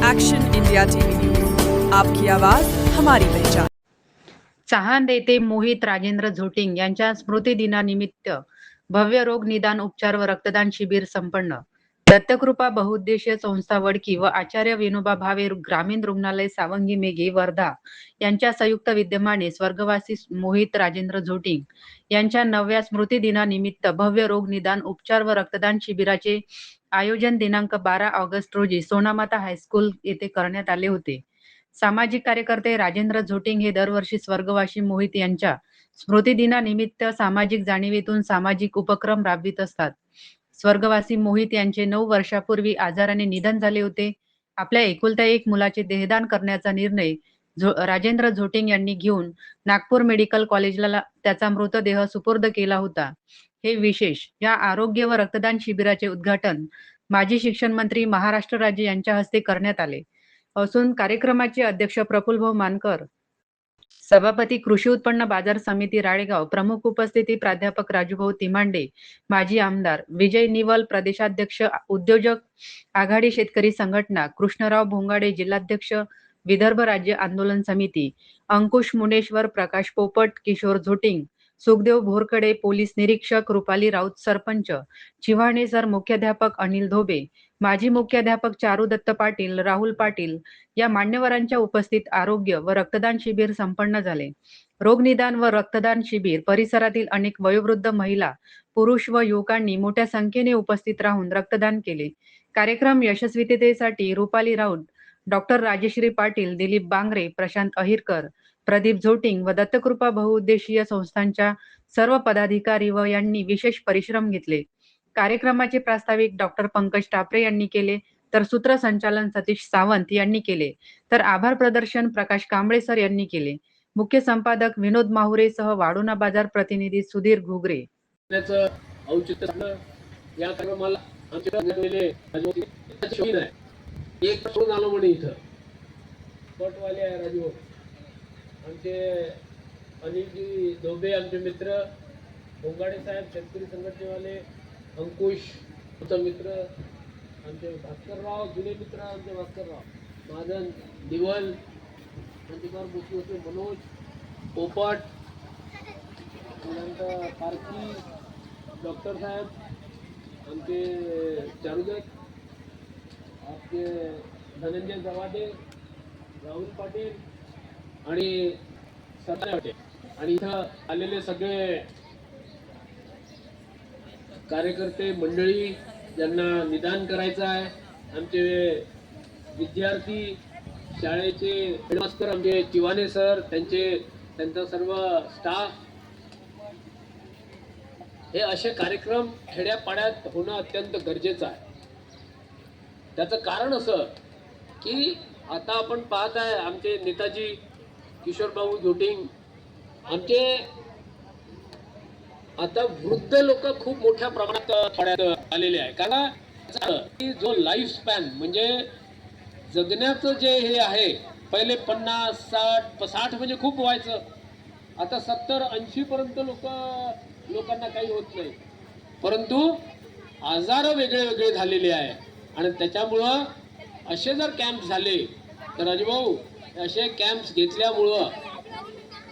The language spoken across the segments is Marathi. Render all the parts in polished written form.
एक्शन इंडिया टीवी न्यूज, आपकी आवाज हमारी पहचान। चाहंद येथे मोहित राजेंद्र झोटिंग यांच्या स्मृतिदिनानिमित्त भव्य रोग निदान उपचार व रक्तदान शिबिर संपन्न। दत्तकृपा बहुउद्देशीय संस्था वडकी व आचार्य विनोबा भावे ग्रामीण रुग्णालय सावंगी मेघे वर्धा यांच्या संयुक्त विद्यमाने स्वर्गवासी मोहित राजेंद्र झोटिंग यांच्या 9व्या स्मृतिदिनानिमित्त भव्य रोग निदान उपचार व रक्तदान शिबिराचे आयोजन दिनांक 12 ऑगस्ट रोजी सोनामाता हायस्कूल येथे करण्यात आले होते। सामाजिक कार्यकर्ते राजेंद्र झोटिंग हे दरवर्षी स्वर्गवासी मोहित यांच्या स्मृतिदिनानिमित्त सामाजिक जाणीवेतून सामाजिक उपक्रम राबवित असतात। स्वर्गवासी मोहित यांचे 9 वर्षापूर्वी आजाराने निधन झाले होते। आपल्या एकुलत्या एक मुलाचे देहदान करण्याचा निर्णय राजेंद्र झोटिंग यांनी घेऊन नागपूर मेडिकल कॉलेजला त्याचा मृतदेह सुपूर्द केला होता। हे विशेष या आरोग्य व रक्तदान शिबिराचे उद्घाटन माजी शिक्षण मंत्री महाराष्ट्र राज्य यांच्या हस्ते करण्यात आले असून कार्यक्रमाचे अध्यक्ष प्रफुल्लभाऊ मानकर, सभापती कृषी उत्पन्न बाजार समिती राळेगाव, प्रमुख उपस्थिती प्राध्यापक राजूभाऊ तिमांडे, माजी आमदार विजय निवल, प्रदेशाध्यक्ष उद्योजक आघाडी शेतकरी संघटना, कृष्णराव भोंगाडे, जिल्हाध्यक्ष विदर्भ राज्य आंदोलन समिती, अंकुश मुनेश्वर, प्रकाश पोपट, किशोर झोटिंग, सुखदेव भोरकडे, पोलीस निरीक्षक रुपाली राऊत, सरपंच चिव्हाणे सर, मुख्याध्यापक अनिल धोबे, माजी मुख्याध्यापक चारू दत्त पाटील, राहुल पाटील या मान्यवरांच्या उपस्थित आरोग्य व रक्तदान शिबिर संपन्न झाले। रोग निदान व रक्तदान शिबिर परिसरातील अनेक वयोवृद्ध महिला, पुरुष व युवकांनी मोठ्या संख्येने उपस्थित राहून रक्तदान केले। कार्यक्रम यशस्वीतेसाठी रुपाली राऊत, डॉक्टर राजेश्री पाटील, दिलीप बांगरे, प्रशांत अहिरकर, प्रदीप झोटिंग व दत्तकृपा बहुउद्देशीय संस्थांच्या सर्व पदाधिकारी व यांनी विशेष परिश्रम घेतले। कार्यक्रमाचे प्रास्ताविक डॉक्टर पंकज टापरे यांनी केले, तर सूत्रसंचालन सतीश सावंत यांनी केले, तर आभार प्रदर्शन प्रकाश कांबळे सर यांनी केले। मुख्य संपादक विनोद माहुरे सह वाढोणा बाजार प्रतिनिधी सुधीर घुगरे। या कार्यक्रमाला आमचे एक सोडून आलो म्हणे इथं पटवाले आहे राजू, आमचे अनिलजी धोबे, आमचे मित्र भोंगाडे साहेब, शेतकरी संघटनेवाले, अंकुश मित्र, आमचे भास्करराव, जुने मित्र आमचे भास्करराव, महाजन, दिवल, शांतिकुमार मुखी, मनोज पोपट, नंतर पारखी, डॉक्टर साहेब, आमचे चारुदत्त, आपले धनंजय जवादे, राहुल पाटील आणि सत्य, आणि इथं आलेले सगळे कार्यकर्ते मंडळी ज्यांना निदान करायचं आहे, आमचे विद्यार्थी, शाळेचे हेडमास्टर, आमचे चिवाने सर, त्यांचा सर्व स्टाफ, हे असे कार्यक्रम खेड्यापाड्यात होणं अत्यंत गरजेचं आहे। त्याचं कारण असं की आता आपण पाहत आहे आमचे नेताजी किशोरभाऊ झोटिंग, आमचे आता वृद्ध लोक खूप मोठ्या प्रमाणात आलेले आहे। कारण की जो लाईफ स्पॅन म्हणजे जगण्याचं जे हे आहे, पहिले 50, 60 म्हणजे खूप व्हायचं, आता 70-80 पर्यंत लोकांना काही होत नाही, परंतु आजार वेगळे वेगळे झालेले आहे। आणि त्याच्यामुळं असे जर कॅम्प झाले तर राजूभाऊ, असे कॅम्प्स घेतल्यामुळं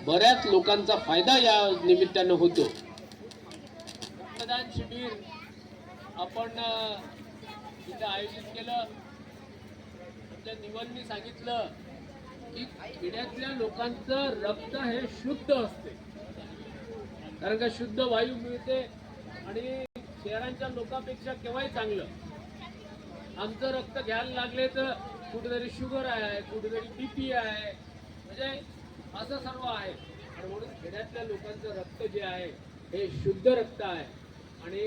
बऱ्याच लोकांचा फायदा या निमित्तानं होतो। रक्तदान शिबिर आपण इथं आयोजित केलं। आमच्या निवलनी सांगितलं की खेड्यातल्या लोकांचं रक्त हे शुद्ध असते, कारण का शुद्ध वायू मिळते आणि शहरांच्या लोकांपेक्षा केव्हाही चांगलं। आमचं रक्त घ्यायला लागले तर कुठेतरी शुगर आहे, कुठेतरी बीपी आहे, म्हणजे असं सर्व आहे। आणि म्हणून खेड्यातल्या लोकांचं रक्त जे आहे हे शुद्ध रक्त आहे आणि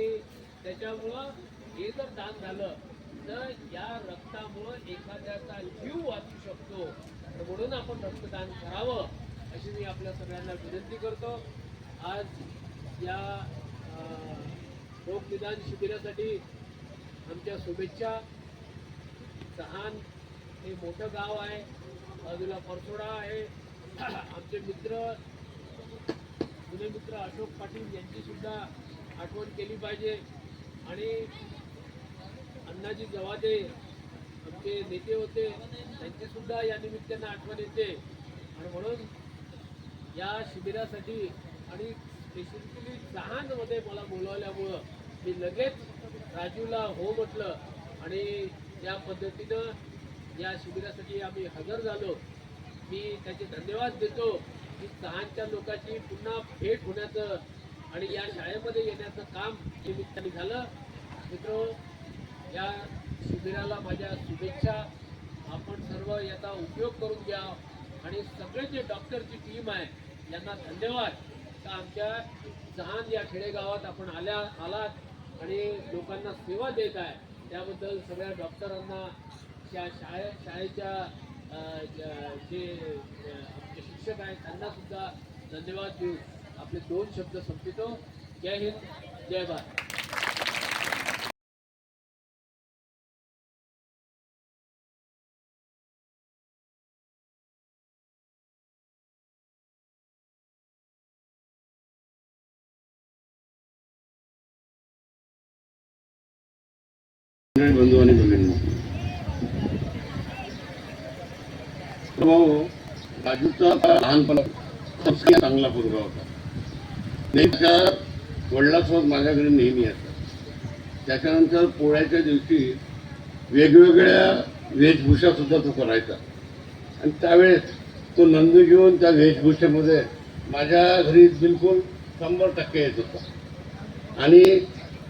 त्याच्यामुळं हे जर दान झालं तर या रक्तामुळं एखाद्याचा जीव वाचू शकतो। म्हणून आपण रक्तदान करावं अशी मी आपल्या सगळ्यांना विनंती करतो। आज या रोग निदान शिबिरासाठी आमच्या शुभेच्छा। चहान हे मोठं गाव आहे, बाजूला परसोडा आहे, आमचे मित्र जुने मित्र अशोक पाटील यांची सुद्धा आठवण केली पाहिजे आणि अण्णाजी जवादे आमचे जे नेते होते त्यांची सुद्धा या निमित्तानं आठवण येते. आणि म्हणून या शिबिरासाठी आणि स्पेसिफिकली चहानमध्ये मला बोलवल्यामुळं मी लगेच राजूला हो म्हटलं आणि या पद्धतीनं या शिबिरासाठी आम्ही हजर झालो. मी त्याचे धन्यवाद देतो की चहानच्या लोकांची पुन्हा भेट होण्याचं आणि या शाळेमध्ये येण्याचं काम निमित्ताने झालं. मित्र, या शिबिराला माझ्या शुभेच्छा. आपण सर्व याचा उपयोग करून घ्या आणि सगळे जे डॉक्टरची टीम आहे यांना धन्यवाद का आमच्या चहान या खेडेगावात आपण आलात आणि लोकांना सेवा देत आहे. त्याबद्दल सगळ्या डॉक्टरांना त्या शाळेच्या जे आमचे शिक्षक आहेत त्यांना सुद्धा धन्यवाद देऊ आपले 2 शब्द संपवितो. जय हिंद, जय भारत. बंधू आणि भगिनी, राजूचा लहानपणा संस्कार चांगला पोरगा होता. त्याच्या वडिलांसोबत माझ्या घरी नेहमी असतात. त्याच्यानंतर पोळ्याच्या दिवशी वेगवेगळ्या वेशभूषा सुद्धा तो करायचा आणि त्यावेळेस तो नंदू घेऊन त्या वेशभूषेमध्ये माझ्या घरी बिलकुल 100% येत होता. आणि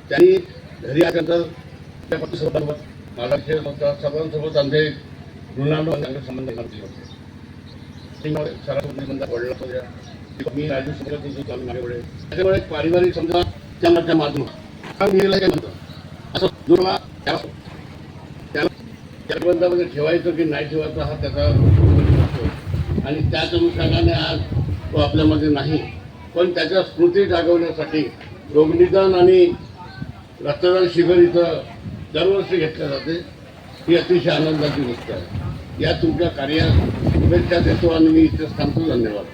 त्यांनी घरी आल्यानंतर त्या पतीसोबत माझा विषय होता. सर्वांसोबत आमचे ऋणानुबंधाचे संबंध घातले होते. सरासोबत वडला होत्या. मी राजू सोबत होतो आम्ही माझ्याकडे. त्याच्यामुळे पारिवारिक समजा त्या माध्यमात काय म्हणतो असं जो मला त्या बंधामध्ये ठेवायचं की नाही ठेवायचं हा त्याचा आणि त्याच अनुषंगाने आज तो आपल्यामध्ये नाही, पण त्याच्या स्मृती जागवण्यासाठी रोगनिदान आणि रक्तदान शिबिर इथं दरवर्षी घेतल्या जाते. ही अतिशय आनंदाची गोष्ट आहे. या तुमच्या कार्यात शुभेच्छा देतो आणि मी इथे थांबतो. धन्यवाद.